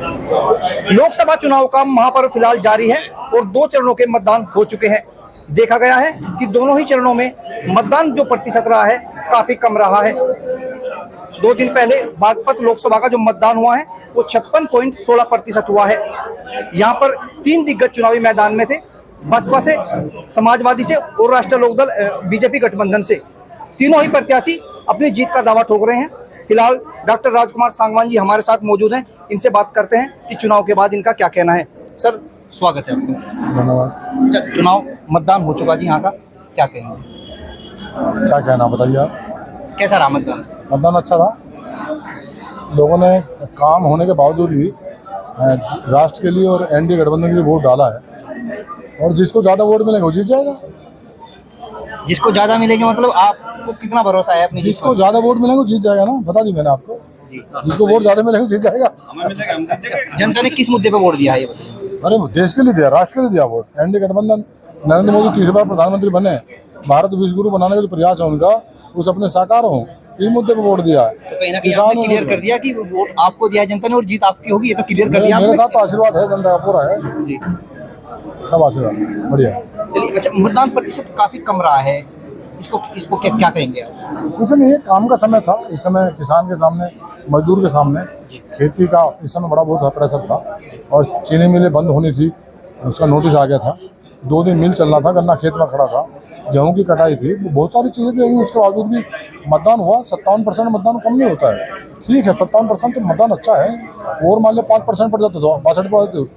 लोकसभा चुनाव का महापर्व फिलहाल जारी है और 2 चरणों के मतदान हो चुके हैं। देखा गया है कि दोनों ही चरणों में मतदान जो प्रतिशत रहा है काफी कम रहा है। 2 दिन पहले बागपत लोकसभा का जो मतदान हुआ है वो 56.16% हुआ है। यहाँ पर 3 दिग्गज चुनावी मैदान में थे, बसपा से, समाजवादी से और राष्ट्रीय लोकदल बीजेपी गठबंधन से। तीनों ही प्रत्याशी अपनी जीत का दावा ठोक रहे हैं। फिलहाल डॉक्टर राजकुमार सांगवान जी हमारे साथ मौजूद हैं, इनसे बात करते हैं कि चुनाव के बाद इनका क्या कहना है। सर स्वागत है आपको। धन्यवाद। चुनाव मतदान हो चुका जी, यहाँ का क्या कहेंगे? क्या कहना बताइए आप। कैसा रहा मतदान? मतदान अच्छा था। लोगों ने काम होने के बावजूद भी राष्ट्र के लिए और एनडीए गठबंधन के लिए वोट डाला है और जिसको ज़्यादा वोट मिलेगा वो जीत जाएगा। जिसको ज़्यादा मिलेगी मतलब आपको कितना भरोसा है अपनी? जिसको ज़्यादा वोट मिलेगा वो जीत जाएगा ना, बता दी मैंने आपको। जिसको वोट ज़्यादा मिलेगा जीत जाएगा। जनता ने किस मुद्दे पे वोट दिया है ये बताइए? अरे देश के लिए दिया, राष्ट्र के लिए दिया वोट। एनडीए गठबंधन, नरेंद्र मोदी तीसरी बार प्रधानमंत्री बने, भारत विश्व गुरु बनाने का जो प्रयास है उनका, उस अपने साकार हो, इस मुद्दे पे वोट दिया है। तो कहीं ना कहीं आपने क्लियर कर दिया कि वोट आपको दिया जनता ने और जीत आपकी होगी, ये तो क्लियर कर दिया। मेरे साथ तो आशीर्वाद है, जनता का पूरा है जी, सब आशीर्वाद बढ़िया। चलिए अच्छा, मतदान प्रतिशत काफी कम रहा है, इसको क्या कहेंगे आप? कुछ नहीं, काम का समय था। इस समय किसान के सामने, मजदूर के सामने खेती का इस समय बड़ा बहुत प्रेशर था और चीनी मिलें बंद होनी थी, उसका नोटिस आ गया था। 2 दिन मिल चलना था, गन्ना खेत में खड़ा था, गेहूं की कटाई थी, बहुत सारी चीज़ें थी, लेकिन उसके बावजूद भी मतदान हुआ। 57% मतदान कम नहीं होता है, ठीक है 57% तो मतदान अच्छा है। और मान लो 5% पड़ जाता तो 62%,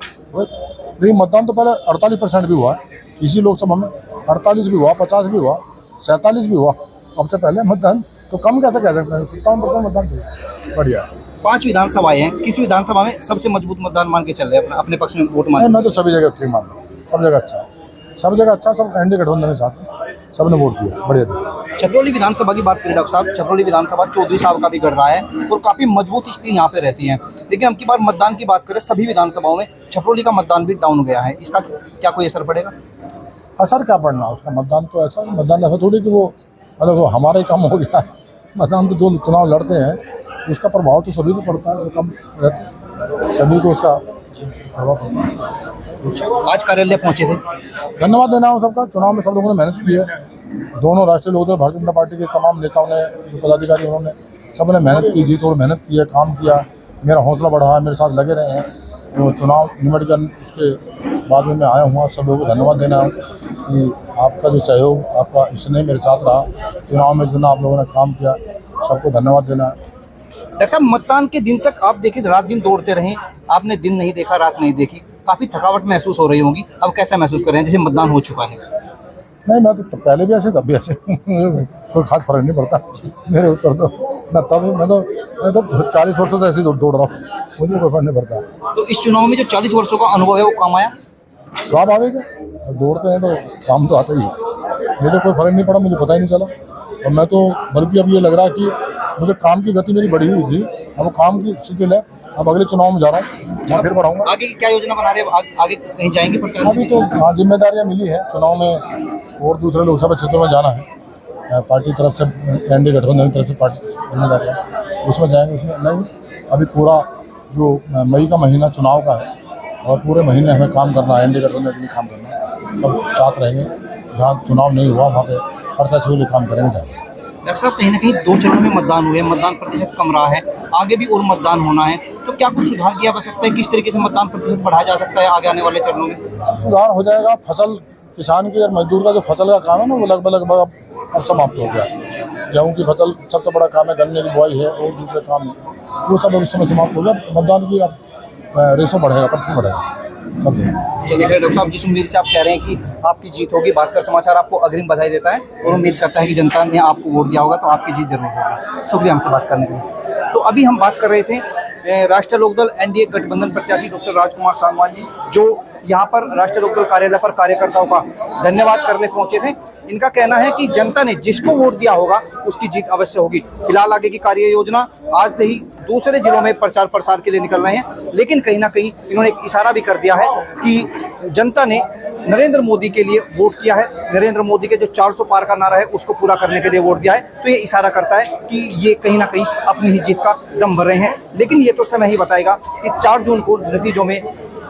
लेकिन मतदान तो पहले 48% भी हुआ है इसी लोकसभा में, 48 भी हुआ, 50 भी हुआ, 47 भी हुआ। अब से पहले मतदान तो कम कैसे कह सकते हैं? 57% मतदान तो बढ़िया। 5 विधानसभाएं हैं, किस विधानसभा में सबसे मजबूत मतदान मान के चल रहे हैं अपने पक्ष में वोट मान? मैं तो सभी जगह ठीक मान रहा हूँ, सब जगह अच्छा है, सब जगह अच्छा। सब एनडीए गठबंधन के साथ सबने वोट दिया, बढ़िया दिया। छपरौली विधानसभा की बात करें डॉक्टर साहब, छपरौली विधानसभा चौधरी साहब का भी गढ़ रहा है और काफी मजबूत स्थिति यहाँ पे रहती है। लेकिन अब की बार मतदान की बात करें सभी विधानसभाओं में छपरौली का मतदान भी डाउन गया है, इसका क्या कोई असर पड़ेगा? असर क्या पड़ना उसका? मतदान तो ऐसा, मतदान ऐसा थोड़ी कि वो मतलब वो हमारा ही कम हो गया है। मतदान तो जो चुनाव लड़ते हैं उसका प्रभाव तो सभी को पड़ता है, जो कम रहते हैं सभी को उसका प्रभाव पड़ता है। आज कार्यालय पहुंचे थे, धन्यवाद देना हो सबका। चुनाव में सब लोगों ने मेहनत की है। दोनों राष्ट्रीय लोकदल भारतीय जनता पार्टी के तमाम नेताओं ने, जो पदाधिकारी उन्होंने सबने मेहनत की, जीत और मेहनत की है, काम किया, मेरा हौसला बढ़ा है, मेरे साथ लगे रहे हैं। तो चुनाव निमट कर उसके बाद में मैं आया हूँ। सब लोगों को धन्यवाद देना है कि आपका जो सहयोग, आपका स्नेह मेरे साथ रहा। चुनाव में जितना आप लोगों ने काम किया, सबको धन्यवाद देना है। डॉक्टर साहब मतदान के दिन तक आप देखिए रात दिन दौड़ते रहे, आपने दिन नहीं देखा, रात नहीं देखी, काफी थकावट महसूस हो रही होगी, अब कैसा महसूस कर रहे हैं जैसे मतदान हो चुका है? नहीं, मैं तो पहले भी ऐसे तब भी ऐसे कोई खास फर्क नहीं पड़ता मेरे ऊपर तो। मैं तो 40 वर्षों से ऐसे दौड़ रहा हूँ, मुझे कोई फर्क नहीं पड़ता। तो इस चुनाव में जो 40 वर्षों का अनुभव है वो काम आया? स्वाभाविक है, दौड़ते हैं तो काम तो आता ही है। मुझे कोई फर्क नहीं पड़ा, मुझे पता ही नहीं चला। और मैं तो बल्कि अब ये लग रहा है कि मुझे काम की गति मेरी बढ़ी हुई थी, अब काम की शिथिल है। अब अगले चुनाव में जा रहा हूँ, मैं फिर बढ़ाऊंगा। आगे क्या योजना बना रहे हैं? आगे कहीं जाएंगे प्रचार? अभी तो हाँ, जिम्मेदारियाँ मिली है चुनाव में और दूसरे लोकसभा क्षेत्रों में जाना है। पार्टी तरफ से, एनडीए गठबंधन की तरफ से पार्टी जिम्मेदारियाँ, उसमें जाएंगे। उसमें नहीं, अभी पूरा जो मई का महीना चुनाव का है और पूरे महीने हमें काम करना है, एनडीए गठबंधन के लिए काम करना है। सब साथ रहेंगे, जहाँ चुनाव नहीं हुआ वहाँ पे प्रत्याशी के लिए काम करेंगे जाएंगे। डॉक्टर साहब कहीं ना कहीं 2 चरणों में मतदान हुए, मतदान प्रतिशत कम रहा है, आगे भी और मतदान होना है, तो क्या कुछ सुधार किया जा सकता है? किस तरीके से मतदान प्रतिशत बढ़ाया जा सकता है आगे आने वाले चरणों में? सब सुधार हो जाएगा। फसल, किसान की और मजदूर का जो फसल का काम है ना, वो लगभग अब समाप्त हो गया। गेहूँ की फसल सबसे बड़ा काम है, गन्ने की बुआई है और दूसरे काम, वो सब इस समय समाप्त हो गया। मतदान की अब रेशो बढ़ेगा, प्रतिशत बढ़ेगा सब। चलिए फिर डॉक्टर साहब, जिस उम्मीद से आप कह रहे हैं कि आपकी जीत होगी, भास्कर समाचार आपको अग्रिम बधाई देता है और उम्मीद करता है कि जनता ने आपको वोट दिया होगा तो आपकी जीत जरूर होगी। शुक्रिया हमसे बात करने के लिए। तो अभी हम बात कर रहे थे राष्ट्रीय लोकदल एनडीए गठबंधन प्रत्याशी डॉक्टर राजकुमार सांगवान जी, जो यहाँ पर राष्ट्रीय लोकदल कार्यालय पर कार्यकर्ताओं का धन्यवाद करने पहुंचे थे। इनका कहना है कि जनता ने जिसको वोट दिया होगा उसकी जीत अवश्य होगी। फिलहाल आगे की कार्य योजना आज से ही दूसरे जिलों में प्रचार प्रसार के लिए निकल रहे हैं, लेकिन कहीं ना कहीं इन्होंने एक इशारा भी कर दिया है कि जनता ने नरेंद्र मोदी के लिए वोट किया है, नरेंद्र मोदी के जो 400 पार का नारा है उसको पूरा करने के लिए वोट दिया है, तो ये इशारा करता है कि ये कहीं ना कहीं अपनी ही जीत का दम भर रहे हैं। लेकिन ये तो समय ही बताएगा कि 4 जून को नतीजों में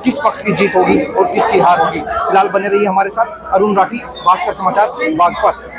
किस पक्ष की जीत होगी और किसकी हार होगी। फिलहाल बने रहिए हमारे साथ। अरुण राठी, भास्कर समाचार, बागपत।